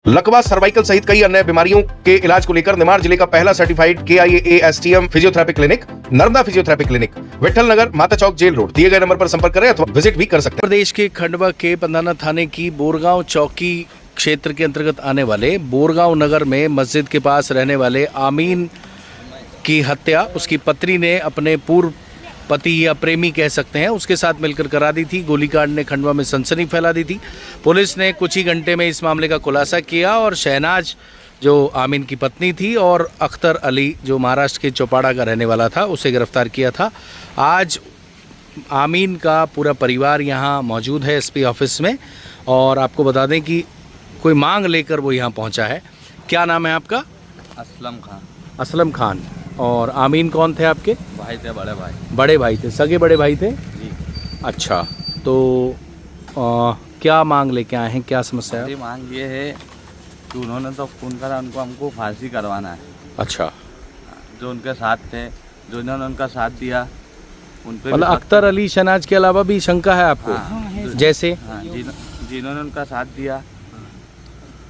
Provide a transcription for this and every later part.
लकवा, सर्वाइकल सहित कई अन्य बीमारियों के इलाज को लेकर निमाड़ जिले का पहला certified KIAASTM physiotherapy clinic Narmada physiotherapy clinic, Vithal Nagar, Mata Chowk, jail road. दिए गए नंबर पर संपर्क करें अथवा विजिट भी कर सकते हैं। प्रदेश के खंडवा के पंधाना थाने की बोरगांव चौकी क्षेत्र के अंतर्गत आने वाले बोरगांव नगर में मस्जिद के पास रहने वाले आमीन की हत्या उसकी पत्नी ने अपने पूर्व पति या प्रेमी कह सकते हैं उसके साथ मिलकर करा दी थी। गोलीकांड ने खंडवा में सनसनी फैला दी थी। पुलिस ने कुछ ही घंटे में इस मामले का खुलासा किया और शहनाज जो आमीन की पत्नी थी और अख्तर अली जो महाराष्ट्र के चौपाड़ा का रहने वाला था उसे गिरफ्तार किया था। आज आमीन का पूरा परिवार यहाँ मौजूद है SP ऑफिस में और आपको बता दें कि कोई मांग लेकर वो यहाँ पहुँचा है। क्या नाम है आपका? असलम खान। असलम खान। और आमीन कौन थे आपके? भाई थे, बड़े भाई। बड़े भाई थे, सगे बड़े भाई थे जी। अच्छा, तो क्या मांग लेके आए हैं, क्या समस्या है? मेरी मांग ये है कि उन्होंने तो खून करा, उनको हमको फांसी करवाना है। अच्छा, जो उनके साथ थे, जो इन्होंने उनका साथ दिया उन पे मतलब अख्तर अली शहनाज के अलावा भी शंका है आपको? हाँ, जैसे जिन्होंने उनका साथ दिया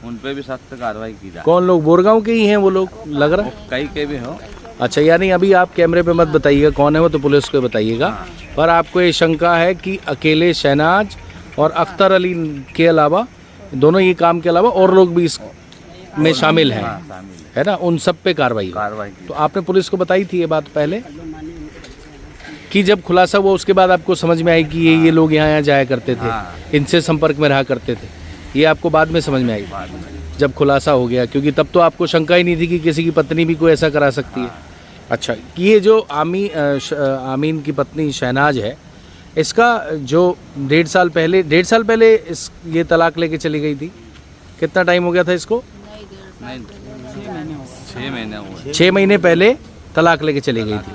उन पे भी सख्त कार्रवाई की जाए। कौन लोग? बोरगांव के ही हैं वो लोग लग रहा है? कई के भी हो। अच्छा, यानी अभी आप कैमरे पे मत बताइएगा कौन है वो, तो पुलिस को बताइएगा। पर आपको ये शंका है कि अकेले शहनाज और अख्तर अली के अलावा, दोनों ये काम के अलावा और लोग भी इसमें शामिल हैं, है ना? उन सब पे कार्रवाई की। तो आपने पुलिस को बताई थी ये बात पहले कि जब खुलासा हुआ उसके बाद आपको समझ में आई कि ये लोग यहाँ जाया करते थे, इनसे संपर्क में रहा करते थे? ये आपको बाद में समझ में आई जब खुलासा हो गया, क्योंकि तब तो आपको शंका ही नहीं थी कि किसी की पत्नी भी कोई ऐसा करा सकती है। अच्छा, ये जो आमीन की पत्नी शहनाज है, इसका जो 1.5 साल पहले ये तलाक लेके चली गई थी। कितना टाइम हो गया था इसको? 6 महीने हुए। 6 महीने पहले तलाक लेके चली गई थी।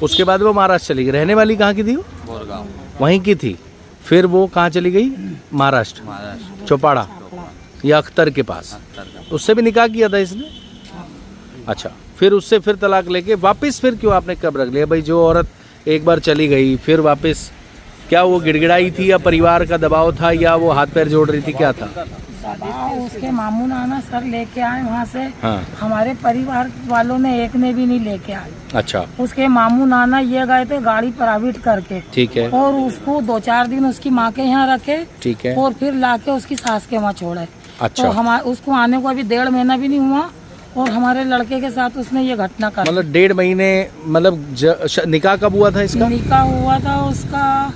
उसके बाद वो महाराष्ट्र चली गई। रहने वाली कहाँ की थी वो? बोरगांव। वहीं की थी। फिर वो कहाँ चली गई? महाराष्ट्र, चौपाड़ा या अख्तर के पास। उससे भी निकाह किया था इसने? अच्छा, फिर उससे फिर तलाक लेके वापस फिर क्यों आपने कब रख लिया भाई? जो औरत एक बार चली गई फिर वापस, क्या वो गिड़गिड़ाई थी या परिवार का दबाव था या वो हाथ पैर जोड़ रही थी, क्या था? उसके मामू नाना सर लेके आए वहाँ से। हाँ। हमारे परिवार वालों ने एक ने भी नहीं लेके आए। अच्छा, उसके मामू नाना ये गए थे गाड़ी प्राइवेट करके। ठीक है। और उसको 2-4 दिन उसकी माँ के यहाँ रखे। ठीक है। और फिर लाके उसकी सास के वहाँ छोड़े। अच्छा, तो हमारे उसको आने को अभी 1.5 महीना भी नहीं हुआ और हमारे लड़के के साथ उसने ये घटना कर। मतलब 1.5 महीने, मतलब निकाह कब हुआ था इसका? निकाह हुआ था उसका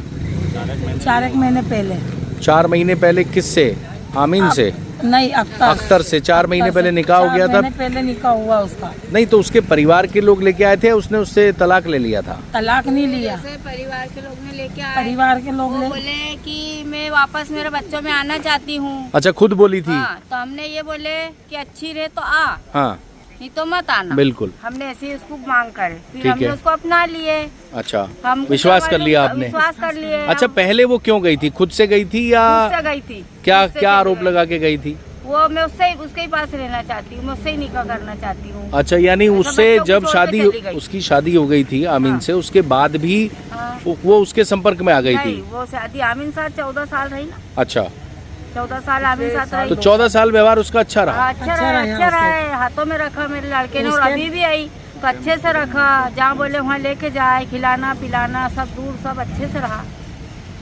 4 महीने पहले। 4 महीने पहले किससे? आमीन से? नहीं, अख्तर से। 4 महीने पहले निकाह हो गया था। पहले निकाह हुआ उसका। नहीं तो उसके परिवार के लोग लेके आए थे, उसने उससे तलाक ले लिया था? तलाक नहीं लिया, परिवार के लोग ने लेके आए। परिवार के लोग वो बोले कि मैं वापस मेरे बच्चों में आना चाहती हूँ। अच्छा, खुद बोली थी? हाँ, तो हमने ये बोले कि अच्छी रहे तो आ, हाँ, नहीं तो मत आना। बिल्कुल। हमने ऐसे उसको मांग करे, फिर ठीक हमने है। उसको अपना लिए। अच्छा, हम विश्वास कर लिया आपने? विश्वास कर लिए। अच्छा, पहले वो क्यों गई थी? खुद से गई थी या उससे गई थी? क्या उससे क्या चली आरोप गई। लगा के गई थी? वो मैं उसके ही पास रहना चाहती हूँ, मैं उससे ही निकाह करना चाहती हूँ। अच्छा, यानी ऐसा उससे बच्चों को जब छोड़ के शादी, चली गई। उसकी शादी हो गई थी आमीन हाँ। से, उसके बाद भी हाँ। वो उसके संपर्क में आ गई नहीं, थी? वो शादी आमीन साथ 14 साल रही ना। अच्छा, 14 साल आमीन साथ रही। तो 14 साल व्यवहार उसका अच्छा रहा? अच्छा रहा है। हाथों में रखा मेरे लड़के ने और अभी भी आई तो अच्छे से रखा। जहाँ बोले वहाँ लेके जाए, खिलाना पिलाना सब दूर, सब अच्छे से रहा।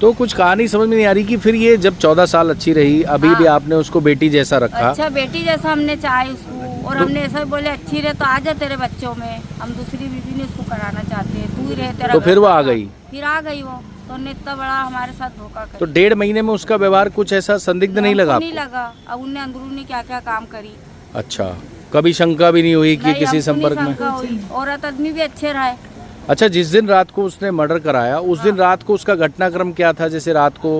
तो कुछ कहानी समझ में नहीं आ रही कि फिर ये जब 14 साल अच्छी रही, अभी भी आपने उसको बेटी जैसा रखा। अच्छा, बेटी जैसा हमने चाहे उसको, और हमने ऐसा बोले अच्छी रहे तो आ जा तेरे बच्चों में, हम दूसरी बीवी ने उसको कराना चाहते हैं, तू ही रहे तेरा। तो फिर वो आ गई? फिर आ गई वो, तो उन्हें इतना बड़ा हमारे साथ धोखा कर। तो 1.5 महीने में उसका व्यवहार कुछ ऐसा संदिग्ध नहीं लगा नहीं आपको? लगा। अब उनने अंदरूनी क्या क्या काम करी। अच्छा, कभी शंका भी नहीं हुई कि नहीं, किसी हमको नहीं संपर्क में? शंका हुई। औरत आदमी भी अच्छे रहे। अच्छा, जिस दिन रात को उसने मर्डर कराया उस दिन रात को उसका घटनाक्रम क्या था? जैसे रात को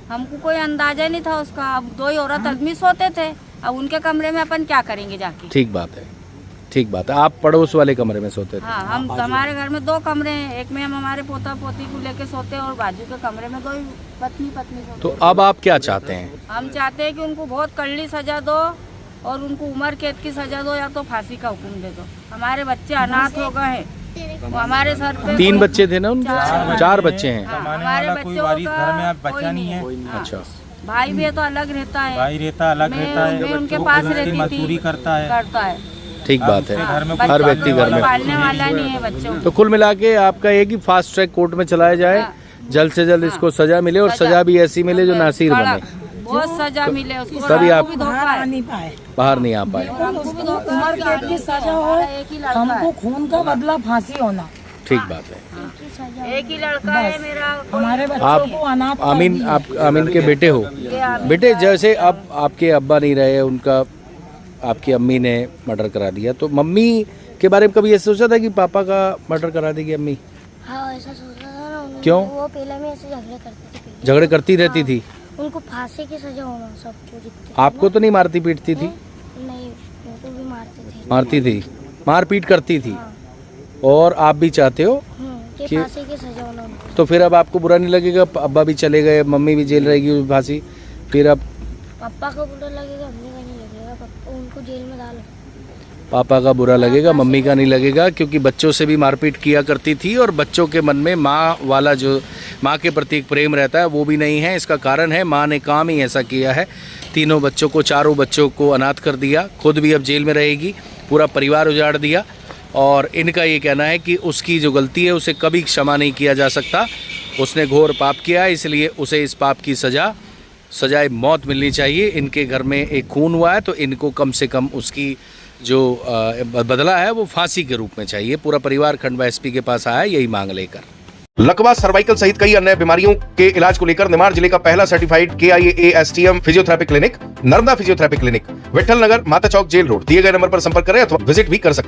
हमको कोई अंदाजा नहीं था उसका। अब 2 औरत आदमी सोते थे, अब उनके कमरे में अपन क्या करेंगे जाके? ठीक बात है, ठीक बात है। आप पड़ोस वाले कमरे में सोते थे? हाँ, हम हमारे घर में 2 कमरे हैं। एक में हम हमारे पोता पोती को लेके सोते हैं और बाजू के कमरे में 2 पत्नी सोते। तो अब आप क्या चाहते हैं? हम चाहते हैं कि उनको बहुत कड़ी सजा दो और उनको उम्र कैद की सजा दो या तो फांसी का हुक्म दे दो। हमारे बच्चे अनाथ हो गए हैं, वो हमारे सर पे 3 बच्चे थे ना उनके? 4 बच्चे हैं। हमारे बच्चों का घर में आप बच्चा नहीं है। हाँ। अच्छा, भाई भी है तो अलग रहता है। भाई रहता अलग मैं- रहता है, मैं उनके पास उसकी रहती थी। मजदूरी करता है। ठीक बात है, घर में हर व्यक्ति घर में। पालने वाला नहीं है बच्चों तो कुल मिला के आपका एक ही फास्ट ट्रैक कोर्ट में चलाया जाए, हाँ। जल्द से जल्द इसको सजा मिले और सजा भी ऐसी मिले जो नासिर बने, बहुत सजा मिले उसको। तभी आप भी बाहर आ नहीं पाए। बाहर नहीं आ पाए। उम्र कैद की सजा हो, हमको खून का बदला फांसी होना। ठीक बात है। एक ही लड़का है मेरा। हमारे आप बच्चों को अनाथ कर आमीन, दिया। आप आमीन के बेटे हो। बेटे जैसे अब आपके अब्बा नहीं रहे, उनका आपकी अम्मी ने मर्डर करा दिया, तो मम्मी के बारे में कभी ऐसा सोचा था कि पापा का मर्डर करा देगी अम्मी? हाँ ऐसा सोचा था ना उन्होंने। क्यों? वो पहले में ऐसे झगड़े करती थी पहले। झगड़े करती रहती थी? उनको फांसी की सजा होना सबको जितने आपको तो नहीं मारती पीटती थी? नहीं मेरे को भी मारते थे। मारती थी, मार पीट करती थी। और आप भी चाहते हो कि कि- फांसी की सजा होना उनको। तो फिर अब आपको बुरा नहीं लगेगा, अब्बा भी चले गए, मम्मी भी जेल रहेगी फांसी, फिर अब पापा को बुरा लगेगा, मम्मी का नहीं लगेगा। पापा उनको जेल में डालो। पापा का बुरा लगेगा, मम्मी का नहीं लगेगा, क्योंकि बच्चों से भी मारपीट किया करती थी और बच्चों के मन में माँ वाला जो माँ के प्रति एक प्रेम रहता है वो भी नहीं है। इसका कारण है माँ ने काम ही ऐसा किया है, तीनों बच्चों को, चारों बच्चों को अनाथ कर दिया, खुद भी अब जेल में रहेगी, पूरा परिवार उजाड़ दिया। और इनका ये कहना है कि उसकी जो गलती है उसे कभी क्षमा नहीं किया जा सकता, उसने घोर पाप किया, इसलिए उसे इस पाप की सजाए मौत मिलनी चाहिए। इनके घर में एक खून हुआ है तो इनको कम से कम उसकी जो बदला है वो फांसी के रूप में चाहिए। पूरा परिवार खंडवा एसपी के पास आया यही मांग लेकर। लकवा, सर्वाइकल सहित कई अन्य बीमारियों के इलाज को लेकर निमाड़ जिले का पहला certified KIAASTM physiotherapy clinic Narmada physiotherapy clinic, Vithal Nagar, Mata Chowk, jail road, दिए गए नंबर पर संपर्क करें अथवा विजिट भी कर सकते हैं।